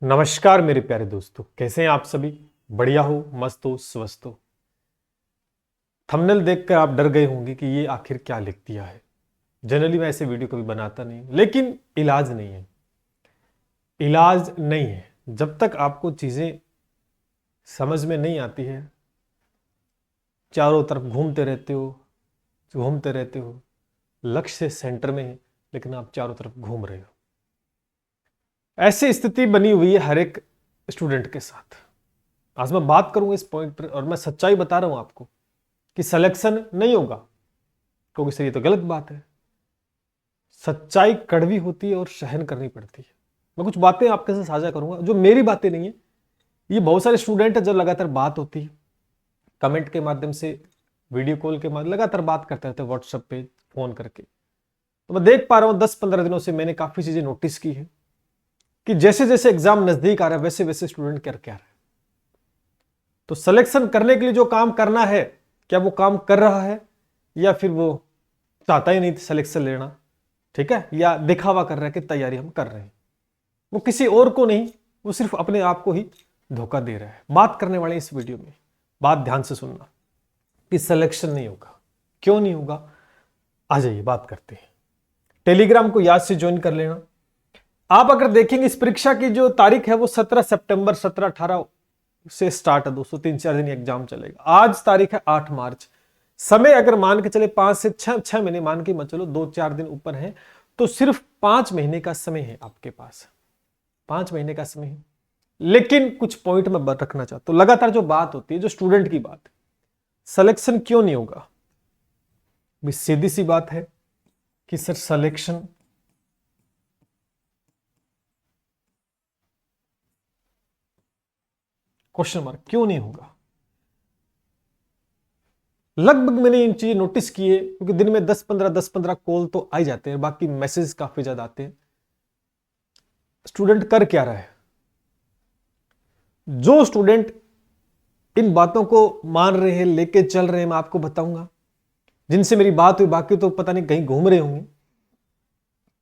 नमस्कार मेरे प्यारे दोस्तों, कैसे हैं आप सभी? बढ़िया हो, मस्त हो, स्वस्थ हो? थंबनेल देखकर आप डर गए होंगे कि ये आखिर क्या लिख दिया है। जनरली मैं ऐसे वीडियो कभी बनाता नहीं, लेकिन इलाज नहीं है। इलाज नहीं है जब तक आपको चीजें समझ में नहीं आती है। चारों तरफ घूमते रहते हो, लक्ष्य सेंटर में है, लेकिन आप चारों तरफ घूम रहे हो। ऐसी स्थिति बनी हुई है हर एक स्टूडेंट के साथ। आज मैं बात करूंगा इस पॉइंट पर, और मैं सच्चाई बता रहा हूं आपको कि सिलेक्शन नहीं होगा, क्योंकि सर ये तो गलत बात है। सच्चाई कड़वी होती है और सहन करनी पड़ती है। मैं कुछ बातें आपके साथ साझा करूंगा जो मेरी बातें नहीं है, ये बहुत सारे स्टूडेंट है जब लगातार बात होती है, कमेंट के माध्यम से, वीडियो कॉल के माध्यम लगातार बात करते रहते हैं, व्हाट्सएप पे फोन करके। तो मैं देख पा रहा हूं 10-15 दिनों से मैंने काफी चीजें नोटिस की है कि जैसे जैसे एग्जाम नजदीक आ रहा है वैसे वैसे स्टूडेंट कर क्या रहा है। तो सिलेक्शन करने के लिए जो काम करना है, क्या वो काम कर रहा है, या फिर वो चाहता ही नहीं सिलेक्शन लेना, ठीक है, या दिखावा कर रहा है कि तैयारी हम कर रहे हैं। वो किसी और को नहीं, वो सिर्फ अपने आप को ही धोखा दे रहा है। बात करने वाले इस वीडियो में, बात ध्यान से सुनना कि सिलेक्शन नहीं होगा। क्यों नहीं होगा, आ जाइए बात करते हैं। टेलीग्राम को याद से ज्वाइन कर लेना। आप अगर देखेंगे इस परीक्षा की जो तारीख है वो 17 सितंबर 17-18 से स्टार्ट है दोस्तों। 3-4 दिन एग्जाम चलेगा। आज तारीख है 8 मार्च। समय अगर मान के चले 5 से 6 महीने मान के मत चलो, 2-4 दिन ऊपर है, तो सिर्फ 5 महीने का समय है आपके पास। 5 महीने का समय है। लेकिन कुछ पॉइंट में रखना चाहता हूं। लगातार जो बात होती है, जो स्टूडेंट की बात, सिलेक्शन क्यों नहीं होगा? सीधी सी बात है कि सर सिलेक्शन क्वेश्चन मार्क क्यों नहीं होगा। लगभग मैंने इन चीजें नोटिस की है, क्योंकि दिन में 10-15 कॉल तो आ ही जाते हैं, बाकी मैसेज काफी ज्यादा आते हैं। स्टूडेंट कर क्या रहा है? जो स्टूडेंट इन बातों को मान रहे हैं, लेके चल रहे हैं, मैं आपको बताऊंगा। जिनसे मेरी बात हुई, बाकी तो पता नहीं कहीं घूम रहे होंगे।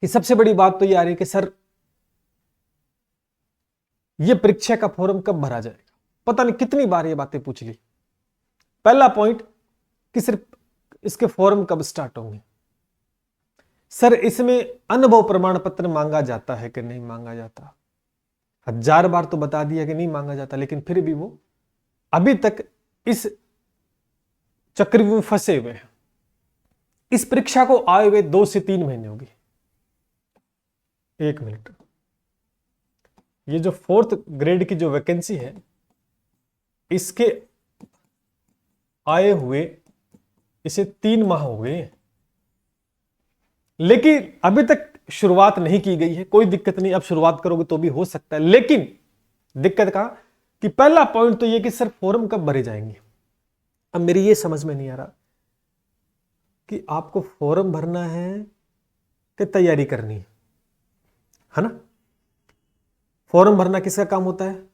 कि सबसे बड़ी बात तो ये आ रही है कि सर ये परीक्षा का फॉर्म कब भरा जाएगा। पता नहीं कितनी बार ये बातें पूछ ली। पहला पॉइंट कि सिर्फ इसके फॉर्म कब स्टार्ट होंगे। सर इसमें अनुभव प्रमाण पत्र मांगा जाता है कि नहीं मांगा जाता? 1000 बार तो बता दिया कि नहीं मांगा जाता, लेकिन फिर भी वो अभी तक इस चक्रव्यूह में फंसे हुए हैं। इस परीक्षा को आए हुए 2 से 3 महीने हो गए। 1 मिनट, ये जो 4th ग्रेड की जो वैकेंसी है, इसके आए हुए इसे 3 माह हो गए, लेकिन अभी तक शुरुआत नहीं की गई है। कोई दिक्कत नहीं, अब शुरुआत करोगे तो भी हो सकता है, लेकिन दिक्कत कहां कि पहला पॉइंट तो ये कि सर फॉर्म कब भरे जाएंगे। अब मेरी ये समझ में नहीं आ रहा कि आपको फॉर्म भरना है कि तैयारी करनी है ना? फॉर्म भरना किसका काम होता है?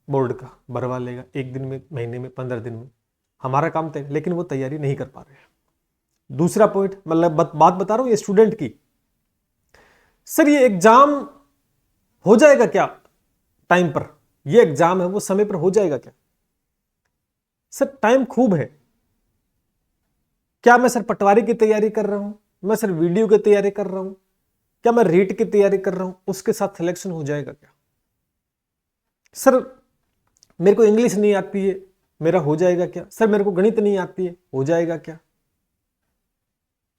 बोर्ड का। भरवा लेगा 1 दिन में, महीने में, 15 दिन में। हमारा काम तय, लेकिन वो तैयारी नहीं कर पा रहे हैं। दूसरा पॉइंट, मतलब बात बता रहा हूं ये स्टूडेंट की। सर ये एग्जाम हो जाएगा क्या टाइम पर? ये एग्जाम है वो समय पर हो जाएगा क्या? सर टाइम खूब है। क्या मैं सर पटवारी की तैयारी कर रहा हूं, मैं सर वीडियो की तैयारी कर रहा हूं, क्या मैं रीट की तैयारी कर रहा हूं, उसके साथ सिलेक्शन हो जाएगा क्या? सर मेरे को इंग्लिश नहीं आती है, मेरा हो जाएगा क्या? सर मेरे को गणित नहीं आती है, हो जाएगा क्या?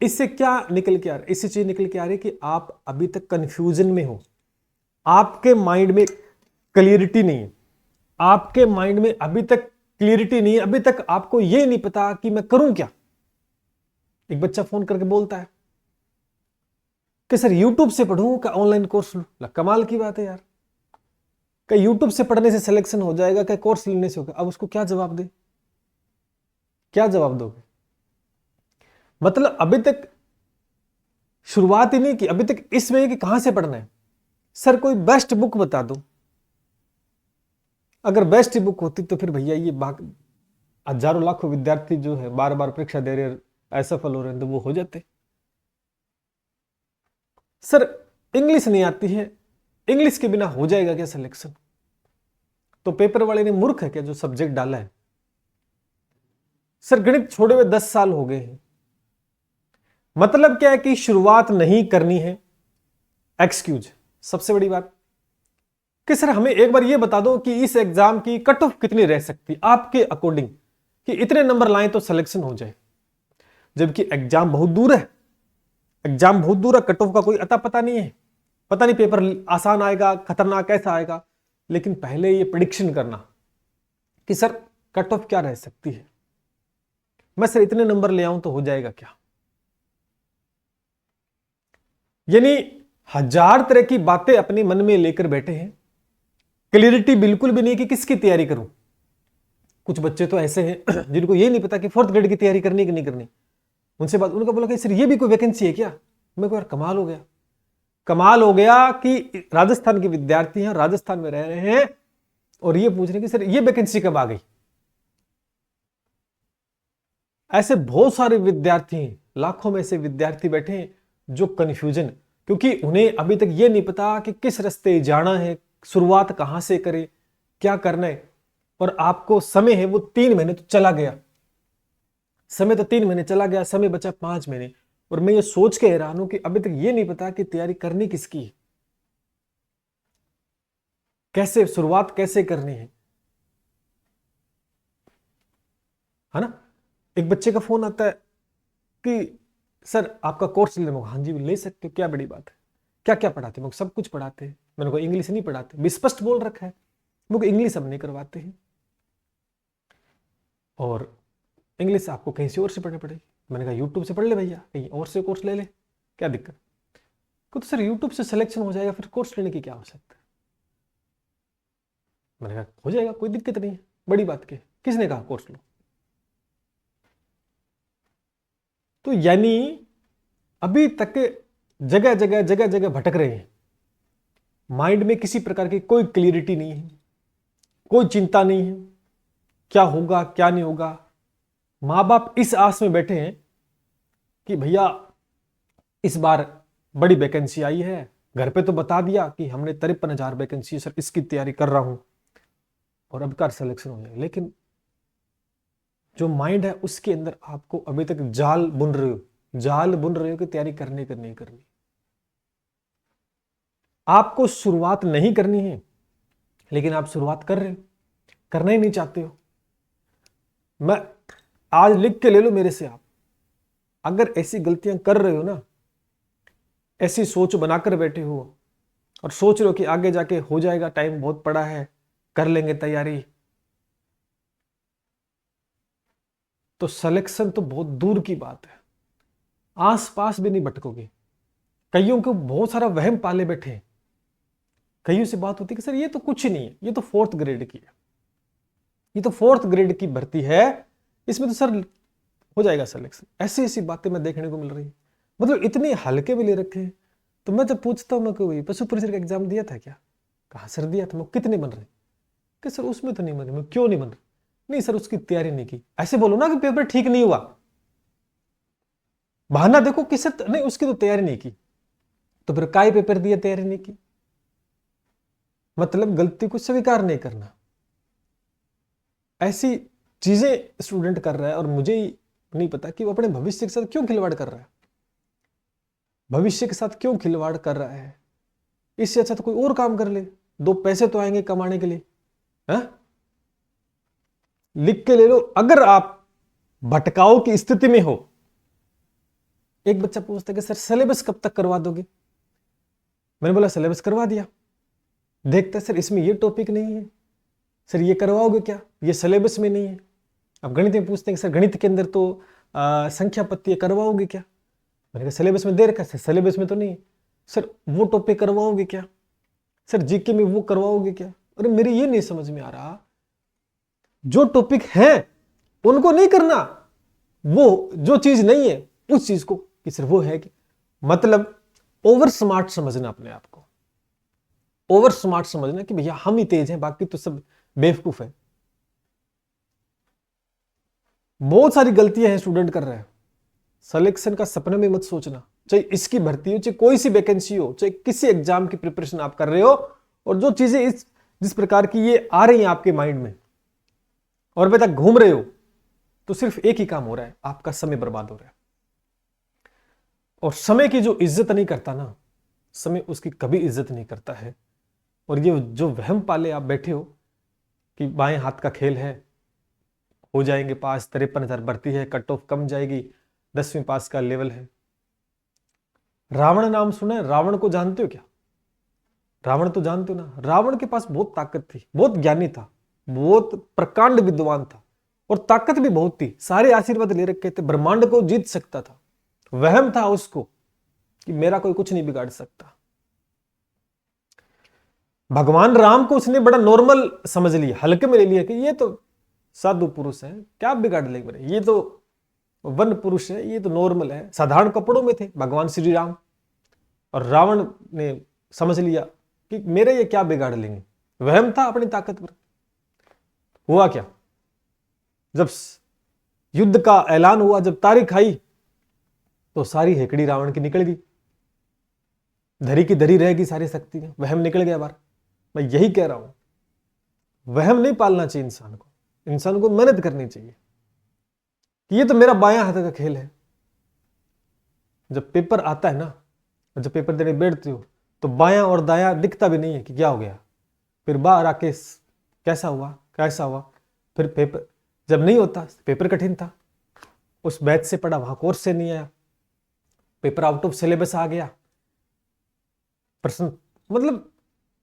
इससे क्या निकल के आ रहा है? इससे चीज निकल के आ रही है कि आप अभी तक कंफ्यूजन में हो। आपके माइंड में क्लियरिटी नहीं है। आपके माइंड में अभी तक क्लियरिटी नहीं है। अभी तक आपको यह नहीं पता कि मैं करूं क्या। एक बच्चा फोन करके बोलता है कि सर यूट्यूब से पढ़ूं का ऑनलाइन कोर्स लूं। कमाल की बात है यार। क्या यूट्यूब से पढ़ने से सिलेक्शन हो जाएगा, क्या कोर्स लेने से होगा? अब उसको क्या जवाब दे, क्या जवाब दोगे? मतलब अभी तक शुरुआत ही नहीं की, अभी तक इसमें कि कहां से पढ़ना है। सर कोई बेस्ट बुक बता दो। अगर बेस्ट बुक होती तो फिर भैया ये हजारों लाखों विद्यार्थी जो है बार बार परीक्षा दे रहे, असफल हो रहे हैं, तो वो हो जाते। सर इंग्लिश नहीं आती है, इंग्लिश के बिना हो जाएगा क्या सिलेक्शन? तो पेपर वाले ने मूर्ख है क्या जो सब्जेक्ट डाला है? सर गणित छोड़े हुए 10 साल हो गए हैं। मतलब क्या है कि शुरुआत नहीं करनी है, एक्सक्यूज। सबसे बड़ी बात कि सर हमें एक बार ये बता दो कि इस एग्जाम की कट ऑफ कितनी रह सकती आपके अकॉर्डिंग, कि इतने नंबर लाएं तो सिलेक्शन हो जाए, जबकि एग्जाम बहुत दूर है। एग्जाम बहुत दूर है, कट ऑफ का कोई अता पता नहीं है, पता नहीं पेपर आसान आएगा खतरनाक कैसा आएगा। लेकिन पहले ये प्रिडिक्शन करना कि सर कट ऑफ क्या रह सकती है, मैं सर इतने नंबर ले आऊं तो हो जाएगा क्या। यानी 1000 तरह की बातें अपने मन में लेकर बैठे हैं, क्लियरिटी बिल्कुल भी नहीं कि किसकी तैयारी करूं। कुछ बच्चे तो ऐसे हैं जिनको ये नहीं पता कि 4th ग्रेड की तैयारी करनी कि नहीं करनी। उनसे बात, उनका बोला कि सर ये भी कोई वैकेंसी है क्या? मैं यार कमाल हो गया, कमाल हो गया कि राजस्थान के विद्यार्थी हैं, राजस्थान में रह रहे हैं और ये पूछ रहे हैं कि सर ये वैकेंसी कब आ गई। ऐसे बहुत सारे विद्यार्थी हैं, लाखों में ऐसे विद्यार्थी बैठे हैं जो कंफ्यूजन, क्योंकि उन्हें अभी तक ये नहीं पता कि किस रास्ते जाना है, शुरुआत कहां से करें, क्या करना है। और आपको समय है वो 3 महीने तो चला गया, समय तो 3 महीने चला गया, समय बचा 5 महीने। और मैं ये सोच के हैरान हूं कि अभी तक ये नहीं पता कि तैयारी करनी किसकी है, कैसे शुरुआत कैसे करनी है ना। एक बच्चे का फोन आता है कि सर आपका कोर्स ले लो। हाँ जी ले सकते हो, क्या बड़ी बात है, क्या क्या पढ़ाते हैं? सब कुछ पढ़ाते हैं। मैंने कहा इंग्लिश नहीं पढ़ाते, विस्पष्ट बोल रखा है, मुझे इंग्लिश हम नहीं करवाते हैं, और इंग्लिश आपको कहीं से और से पढ़नी पड़ेगी। मैंने कहा यूट्यूब से पढ़ ले भैया, कहीं और से कोर्स ले ले, क्या दिक्कत? तो सर यूट्यूब से सिलेक्शन हो जाएगा, फिर कोर्स लेने की क्या आवश्यकता है? मैंने कहा हो जाएगा, कोई दिक्कत नहीं है, बड़ी बात की, किसने कहा कोर्स लो? तो यानी अभी तक जगह जगह जगह जगह भटक रहे हैं, माइंड में किसी प्रकार की कोई क्लियरिटी नहीं है, कोई चिंता नहीं है, क्या होगा क्या नहीं होगा। मां बाप इस आस में बैठे हैं कि भैया इस बार बड़ी वैकेंसी आई है, घर पे तो बता दिया कि हमने 53,000 वैकेंसी सर इसकी तैयारी कर रहा हूं और अब का सिलेक्शन हो जाएगा। लेकिन जो माइंड है उसके अंदर आपको अभी तक जाल बुन रहे हो, जाल बुन रहे हो कि तैयारी करनी करनी करनी। आपको शुरुआत नहीं करनी है, लेकिन आप शुरुआत कर रहे हो, करना ही नहीं चाहते हो। मैं आज लिख के ले लो मेरे से, आप अगर ऐसी गलतियां कर रहे हो ना, ऐसी सोच बनाकर बैठे हो और सोच रहे हो कि आगे जाके हो जाएगा, टाइम बहुत पड़ा है, कर लेंगे तैयारी, तो सिलेक्शन तो बहुत दूर की बात है, आसपास भी नहीं भटकोगे। कईयों को बहुत सारा वहम पाले बैठे हैं, कईयों से बात होती है कि सर ये तो कुछ ही नहीं है, ये तो 4th ग्रेड की है, ये तो 4th ग्रेड की भर्ती है, इसमें तो सर हो जाएगा सिलेक्शन। ऐसी ऐसी बातें मैं देखने को मिल रही है, मतलब इतने हल्के में ले रखे हैं। तो मैं जब पूछता हूं, मैं कोई पशु परिचय का एग्जाम दिया था क्या? कहा सर दिया था। मैं कितने बन रहे? कि सर उसमें तो नहीं बन रहे। मैं क्यों नहीं बन रहे? नहीं सर उसकी तैयारी नहीं की। ऐसे बोलो ना कि पेपर ठीक नहीं हुआ, बहाना देखो किसे नहीं, उसकी तो तैयारी नहीं की, तो फिर काय पेपर दिया तैयारी नहीं की? मतलब गलती को स्वीकार नहीं करना। ऐसी चीजें स्टूडेंट कर रहा है और मुझे ही नहीं पता कि वो अपने भविष्य के साथ क्यों खिलवाड़ कर रहा है, भविष्य के साथ क्यों खिलवाड़ कर रहा है। इससे अच्छा तो कोई और काम कर ले, 2 पैसे तो आएंगे कमाने के लिए। है? लिख के ले लो, अगर आप भटकाव की स्थिति में हो। एक बच्चा पूछता है कि सर सिलेबस कब तक करवा दोगे? मैंने बोला सिलेबस करवा दिया। देखता सर इसमें ये टॉपिक नहीं है, सर ये करवाओगे क्या? ये सिलेबस में नहीं है। अब गणित में पूछते हैं कि सर गणित के अंदर तो संख्या पत्ती करवाओगे क्या? मैंने कहा सिलेबस में दे रखा है, सिलेबस में तो नहीं है। सर वो टॉपिक करवाओगे क्या? सर जीके में वो करवाओगे क्या? अरे मेरे ये नहीं समझ में आ रहा, जो टॉपिक है उनको नहीं करना, वो जो चीज नहीं है उस चीज को कि सर वो है कि, मतलब ओवर स्मार्ट समझना अपने आप को, ओवर स्मार्ट समझना कि भैया हम ही तेज हैं, बाकी तो सब बेवकूफ है। बहुत सारी गलतियां हैं स्टूडेंट कर रहे हैं। सिलेक्शन का सपने में मत सोचना, चाहे इसकी भर्ती हो, चाहे कोई सी वैकेंसी हो, चाहे किसी एग्जाम की प्रिपरेशन आप कर रहे हो, और जो चीजें जिस प्रकार की ये आ रही हैं आपके माइंड में और अभी तक घूम रहे हो, तो सिर्फ एक ही काम हो रहा है, आपका समय बर्बाद हो रहा है। और समय की जो इज्जत नहीं करता ना, समय उसकी कभी इज्जत नहीं करता है। और ये जो वहम पाले आप बैठे हो कि बाएं हाथ का खेल है, हो जाएंगे पास, 53,000 भर्ती है, कट ऑफ कम जाएगी, 10वीं पास का लेवल है। रावण नाम सुना है? रावण को जानते हो क्या? रावण तो जानते हो ना? रावण के पास बहुत ताकत थी, बहुत ज्ञानी था, बहुत प्रकांड विद्वान था, और ताकत भी बहुत थी, सारे आशीर्वाद ले रखे थे, ब्रह्मांड को जीत सकता था। वहम था उसको कि मेरा कोई कुछ नहीं बिगाड़ सकता। भगवान राम को उसने बड़ा नॉर्मल समझ लिया, हल्के में ले लिया कि ये तो साधु पुरुष है, क्या बिगाड़ लेंगे मेरे, ये तो वन पुरुष है, ये तो नॉर्मल है। साधारण कपड़ों में थे भगवान श्री राम, और रावण ने समझ लिया कि मेरे ये क्या बिगाड़ लेंगे। वहम था अपनी ताकत पर। हुआ क्या, जब युद्ध का ऐलान हुआ, जब तारीख आई, तो सारी हेकड़ी रावण की निकल गई, धरी की धरी रहेगी सारी शक्तियां, वहम निकल गया बाहर। मैं यही कह रहा हूं, वहम नहीं पालना चाहिए इंसान को मेहनत करनी चाहिए कि ये तो मेरा बायां हाथ का खेल है। जब पेपर आता है ना, जब पेपर देने बैठते हो, तो बायां और दायां दिखता भी नहीं है कि क्या हो गया, फिर बाहर आके कैसा हुआ, फिर पेपर जब नहीं होता, पेपर कठिन था, उस बैच से पढ़ा, वहां कोर्स से नहीं आया, पेपर आउट ऑफ सिलेबस आ गया, प्रश्न, मतलब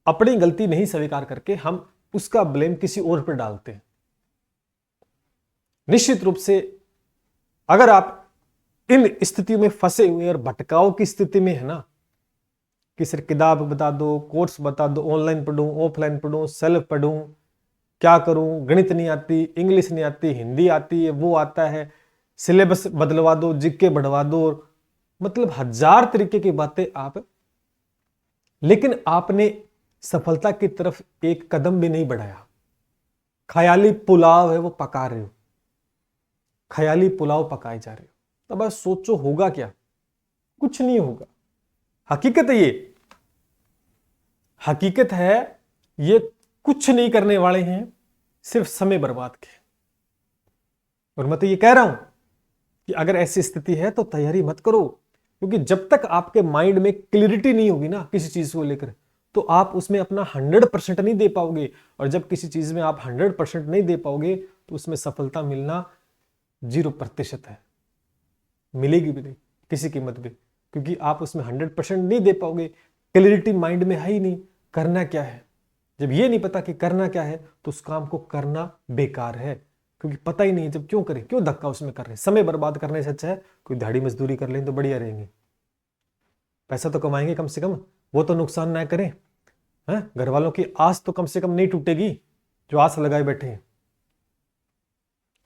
अपनी गलती नहीं स्वीकार करके हम उसका ब्लेम किसी और पर डालते हैं। निश्चित रूप से अगर आप इन स्थितियों में फंसे हुए और भटकाव की स्थिति में है ना, कि सिर्फ किताब बता दो, कोर्स बता दो, ऑनलाइन पढ़ूं, ऑफलाइन पढ़ूं, सेल्फ पढ़ूं, क्या करूं, गणित नहीं आती, इंग्लिश नहीं आती, हिंदी आती है, वो आता है, सिलेबस बदलवा दो, जीके बढ़वा दो, मतलब 1000 तरीके की बातें आप, लेकिन आपने सफलता की तरफ एक कदम भी नहीं बढ़ाया। ख्याली पुलाव है वो पका रहे हो, ख्याली पुलाव पकाए जा रहे हो। तब बस सोचो होगा क्या, कुछ नहीं होगा। हकीकत है, ये हकीकत है, ये कुछ नहीं करने वाले हैं, सिर्फ समय बर्बाद के। और मैं तो ये कह रहा हूं कि अगर ऐसी स्थिति है तो तैयारी मत करो, क्योंकि जब तक आपके माइंड में क्लियरिटी नहीं होगी ना किसी चीज को लेकर, तो आप उसमें अपना 100% नहीं दे पाओगे। और जब किसी चीज में आप 100% नहीं दे पाओगे, तो उसमें सफलता मिलना 0% है, मिलेगी भी नहीं किसी कीमत पे, क्योंकि आप उसमें 100% नहीं दे पाओगे। क्लियरिटी माइंड में है ही नहीं, करना क्या है। जब ये नहीं पता कि करना क्या है, तो उस काम को करना बेकार है, क्योंकि पता ही नहीं है जब क्यों करें, क्यों धक्का उसमें कर रहे हैं। समय बर्बाद करने से अच्छा है कोई दिहाड़ी मजदूरी कर लें तो बढ़िया रहेंगे, पैसा तो कमाएंगे कम से कम, वो तो नुकसान ना करें। घर वालों की आस तो कम से कम नहीं टूटेगी जो आस लगाए बैठे हैं।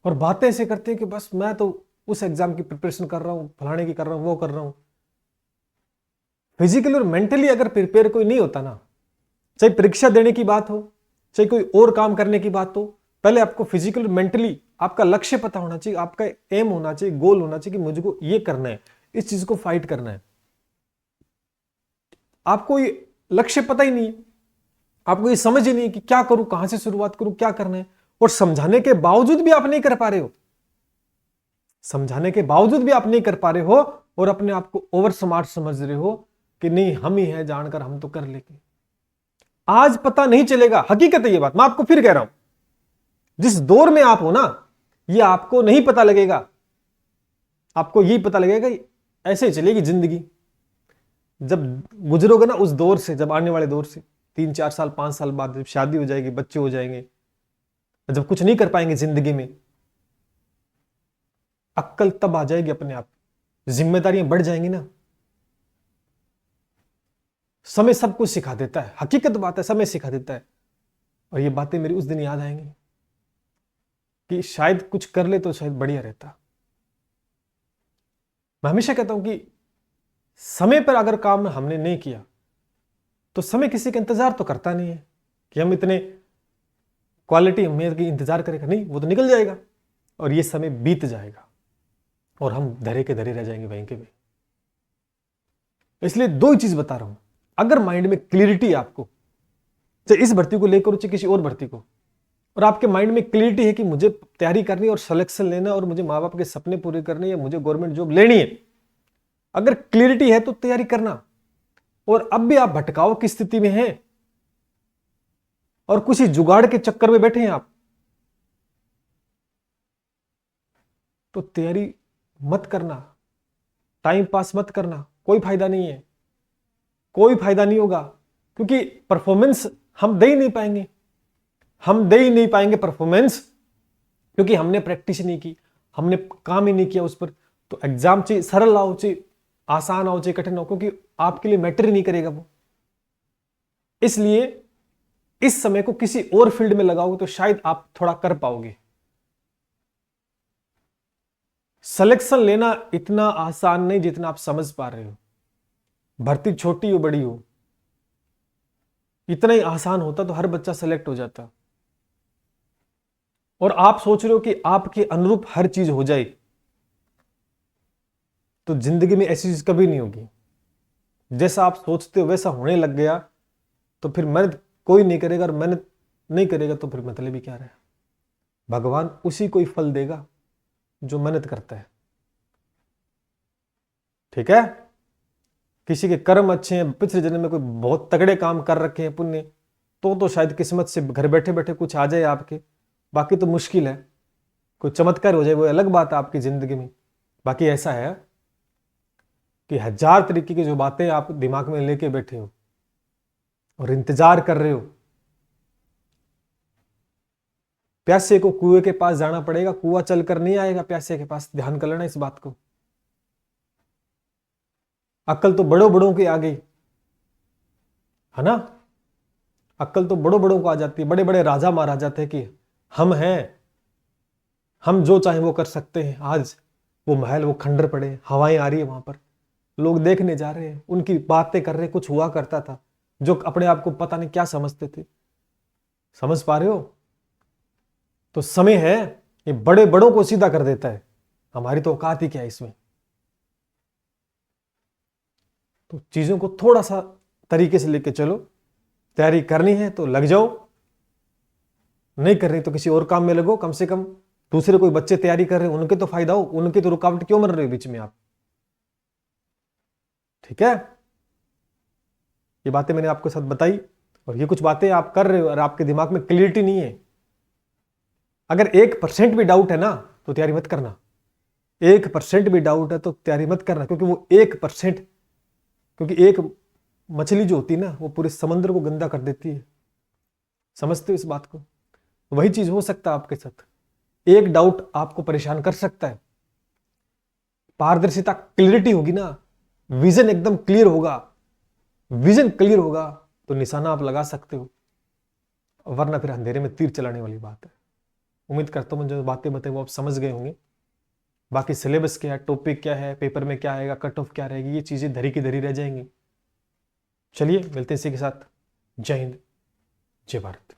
और बातें ऐसे करते हैं कि बस मैं तो उस एग्जाम की प्रिपरेशन कर रहा हूं, फलाने की कर रहा हूं, वो कर रहा हूं। फिजिकली और मेंटली अगर प्रिपेयर कोई नहीं होता ना, चाहे परीक्षा देने की बात हो, चाहे कोई और काम करने की बात हो, पहले आपको फिजिकल और मेंटली आपका लक्ष्य पता होना चाहिए, आपका एम होना चाहिए, गोल होना चाहिए कि मुझको ये करना है, इस चीज को फाइट करना है। आपको ये लक्ष्य पता ही नहीं है, आपको ये समझ ही नहीं है कि क्या करूं, कहां से शुरुआत करूं, क्या करना है। और समझाने के बावजूद भी आप नहीं कर पा रहे हो, समझाने के बावजूद भी आप नहीं कर पा रहे हो, और अपने आप को ओवर स्मार्ट समझ रहे हो कि नहीं हम ही हैं, जानकर हम तो कर लेंगे। आज पता नहीं चलेगा, हकीकत है ये बात, मैं आपको फिर कह रहा हूं, जिस दौर में आप हो ना, ये आपको नहीं पता लगेगा। आपको यही पता लगेगा कि ऐसे ही चलेगी जिंदगी। जब गुजरोगे ना उस दौर से, जब आने वाले दौर से 3-4 साल 5 साल बाद, जब शादी हो जाएगी, बच्चे हो जाएंगे, जब कुछ नहीं कर पाएंगे जिंदगी में, अक्ल तब आ जाएगी अपने आप, जिम्मेदारियां बढ़ जाएंगी ना। समय सब कुछ सिखा देता है, हकीकत बात है, समय सिखा देता है। और ये बातें मेरी उस दिन याद आएंगी कि शायद कुछ कर ले तो शायद बढ़िया रहता। मैं हमेशा कहता हूं कि समय पर अगर काम हमने नहीं किया, तो समय किसी का इंतजार तो करता नहीं है कि हम इतने क्वालिटी उम्मीद की इंतजार करेगा, नहीं, वो तो निकल जाएगा और ये समय बीत जाएगा और हम धरे के धरे रह जाएंगे वहीं के भी। इसलिए दो ही चीज बता रहा हूं। अगर माइंड में क्लियरिटी है आपको, चाहे इस भर्ती को लेकर हो चाहे किसी और भर्ती को, और आपके माइंड में क्लियरिटी है कि मुझे तैयारी करनी है और सिलेक्शन लेना और मुझे माँ बाप के सपने पूरे करने या मुझे गवर्नमेंट जॉब लेनी है, अगर क्लियरिटी है तो तैयारी करना। और अब भी आप भटकाव की स्थिति में हैं और कुछ ही जुगाड़ के चक्कर में बैठे हैं आप, तो तैयारी मत करना, टाइम पास मत करना, कोई फायदा नहीं है, कोई फायदा नहीं होगा। क्योंकि परफॉर्मेंस हम दे ही नहीं पाएंगे, हम दे ही नहीं पाएंगे परफॉर्मेंस, क्योंकि हमने प्रैक्टिस नहीं की, हमने काम ही नहीं किया उस पर। तो एग्जाम चाहिए सरल आओ, चाहिए आसान आओ, चाहे कठिन हो, क्योंकि आपके लिए मैटर ही नहीं करेगा वो। इसलिए इस समय को किसी और फील्ड में लगाओगे तो शायद आप थोड़ा कर पाओगे। सिलेक्शन लेना इतना आसान नहीं जितना आप समझ पा रहे हो। भर्ती छोटी हो बड़ी हो, इतना ही आसान होता तो हर बच्चा सेलेक्ट हो जाता। और आप सोच रहे हो कि आपके अनुरूप हर चीज हो जाए, तो जिंदगी में ऐसी चीज कभी नहीं होगी। जैसा आप सोचते हो वैसा होने लग गया तो फिर मेहनत कोई नहीं करेगा, और मेहनत नहीं करेगा तो फिर मतलब ही क्या रहा। भगवान उसी को ही फल देगा जो मेहनत करता है। ठीक है, किसी के कर्म अच्छे हैं, पिछले जन्म में कोई बहुत तगड़े काम कर रखे हैं पुण्य, तो शायद किस्मत से घर बैठे बैठे कुछ आ जाए आपके। बाकी तो मुश्किल है, कोई चमत्कार हो जाए वो अलग बात है आपकी जिंदगी में। बाकी ऐसा है कि हजार तरीके की जो बातें आप दिमाग में लेके बैठे हो और इंतजार कर रहे हो। प्यासे को कुएं के पास जाना पड़ेगा, कुआं चलकर नहीं आएगा प्यासे के पास। ध्यान कर लेना इस बात को। अक्ल तो बड़ों बड़ों की आ गई है ना, अक्ल तो बड़ों बड़ों को आ जाती है। बड़े बड़े राजा महाराजा थे कि हम हैं, हम जो चाहे वो कर सकते हैं। आज वो महल, वो खंडर पड़े, हवाएं आ रही है वहां पर, लोग देखने जा रहे हैं, उनकी बातें कर रहे हैं। कुछ हुआ करता था जो अपने आप को पता नहीं क्या समझते थे। समझ पा रहे हो? तो समय है, ये बड़े बड़ों को सीधा कर देता है। हमारी तो औकात ही क्या है इसमें। तो चीजों को थोड़ा सा तरीके से लेके चलो। तैयारी करनी है तो लग जाओ, नहीं कर रही तो किसी और काम में लगो। कम से कम दूसरे कोई बच्चे तैयारी कर रहे हैं उनके तो फायदा हो, उनकी तो रुकावट क्यों बन रही हो बीच में आप। ठीक है, ये बातें मैंने आपके साथ बताई, और ये कुछ बातें आप कर रहे हो और आपके दिमाग में क्लियरिटी नहीं है। अगर 1% भी डाउट है ना तो तैयारी मत करना। 1% भी डाउट है तो तैयारी मत करना, क्योंकि वो 1%, क्योंकि एक मछली जो होती है ना वो पूरे समंदर को गंदा कर देती है। समझते हो इस बात को? वही चीज हो सकता है आपके साथ। एक डाउट आपको परेशान कर सकता है। पारदर्शिता, क्लियरिटी होगी ना, विजन एकदम क्लियर होगा, विजन क्लियर होगा तो निशाना आप लगा सकते हो, वरना फिर अंधेरे में तीर चलाने वाली बात है। उम्मीद करता हूं जो बातें बताई वो आप समझ गए होंगे। बाकी सिलेबस क्या है, टॉपिक क्या है, पेपर में क्या आएगा, कट ऑफ क्या रहेगी, ये चीजें धरी की धरी रह जाएंगी। चलिए मिलते हैं इसी के साथ। जय हिंद, जय भारत।